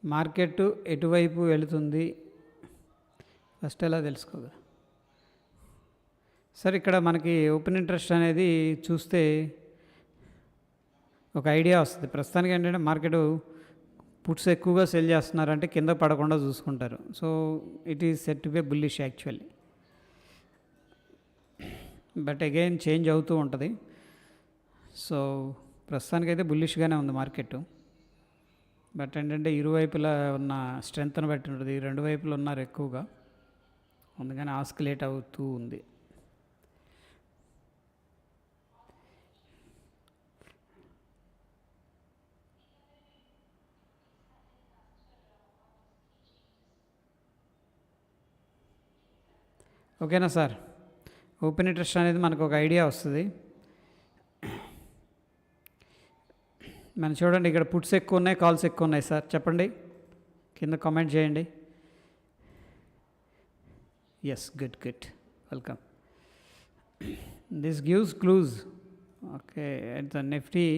Market ఎటువైపు వెళుతుంది first ఎలా తెలుసుకోగా సార్. ఇక్కడ మనకి ఓపెన్ ఇంట్రెస్ట్ అనేది చూస్తే ఒక ఐడియా వస్తుంది. ప్రస్తుతానికి ఏంటంటే మార్కెట్ పుట్స్ ఎక్కువగా సెల్ చేస్తున్నారంటే కింద పడకుండా చూసుకుంటారు. So it is set to be bullish actually, but again change అవుతూ ఉంటుంది. సో ప్రస్తుతానికైతే బుల్లిష్గానే ఉంది మార్కెట్. బట్ ఏంటంటే ఇరువైపులా ఉన్న స్ట్రెంగ్త్ని బట్టి ఉంటుంది. రెండు వైపులు ఉన్నారు ఎక్కువగా, అందుకని ఆస్కిలేట్ అవుతూ ఉంది. ఓకేనా సార్? ఓపెన్ ఇంట్రెస్ట్ అనేది మనకు ఒక ఐడియా వస్తుంది. మనం చూడండి, ఇక్కడ పుట్స్ ఎక్కువ ఉన్నాయి, కాల్స్ ఎక్కువ ఉన్నాయి సార్. చెప్పండి, కింద కామెంట్ చేయండి. Yes, good good, welcome. This gives clues. Okay, it's Nifty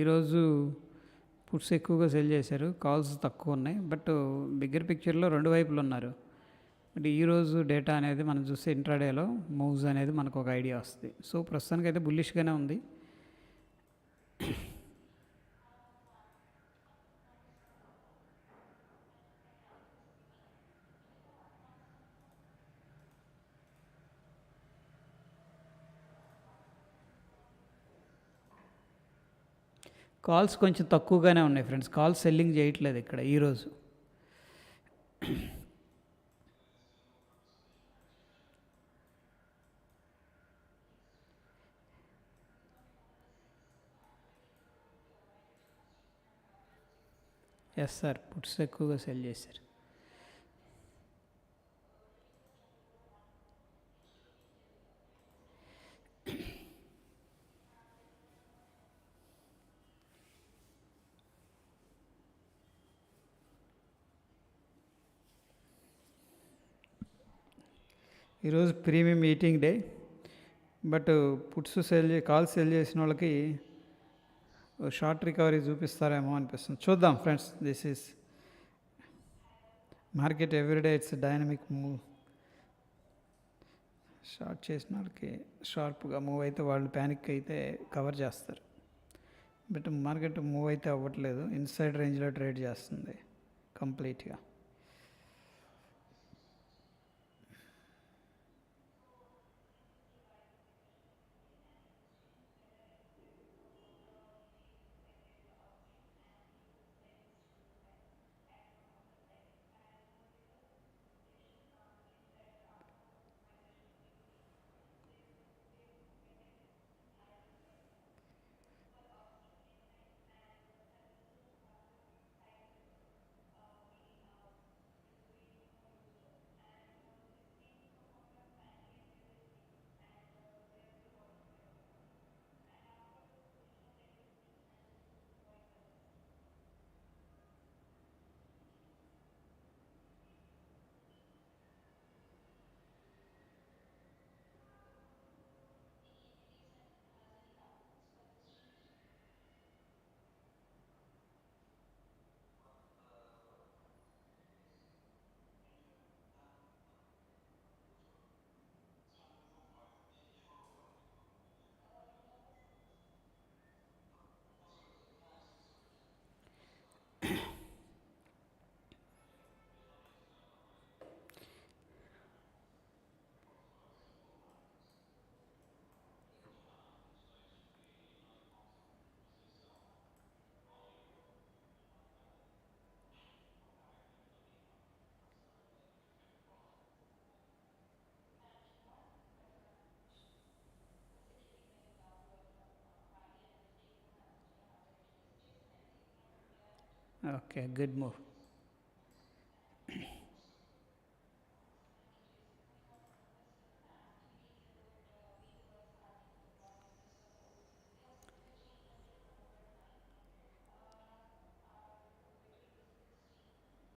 ఈరోజు పుట్స్ ఎక్కువగా సెల్ చేశారు, కాల్స్ తక్కువ ఉన్నాయి. బట్ బిగ్గర్ పిక్చర్లో రెండు వైపులు ఉన్నారు. బట్ ఈరోజు డేటా అనేది మనం చూస్తే ఇంట్రాడేలో మూవ్స్ అనేది మనకు ఒక ఐడియా వస్తుంది. సో ప్రస్తుతానికి అయితే బుల్లిష్గానే ఉంది. కాల్స్ కొంచెం తక్కువగానే ఉన్నాయి ఫ్రెండ్స్. కాల్స్ సెల్లింగ్ చేయట్లేదు ఇక్కడ ఈరోజు. ఎస్ సార్, పుట్స్ ఎక్కువగా సెల్ చేశారు. ఈరోజు premium meeting day. But puts calls cell చేసిన వాళ్ళకి షార్ట్ రికవరీ చూపిస్తారేమో అనిపిస్తుంది. చూద్దాం friends. This is market everyday, it's dynamic move. Short చేసిన వాళ్ళకి షార్ప్గా మూవ్ అయితే వాళ్ళు ప్యానిక్ అయితే కవర్ చేస్తారు. బట్ మార్కెట్ మూవ్ అయితే అవ్వట్లేదు, ఇన్సైడ్ రేంజ్లో ట్రేడ్ చేస్తుంది కంప్లీట్గా. Okay, good move.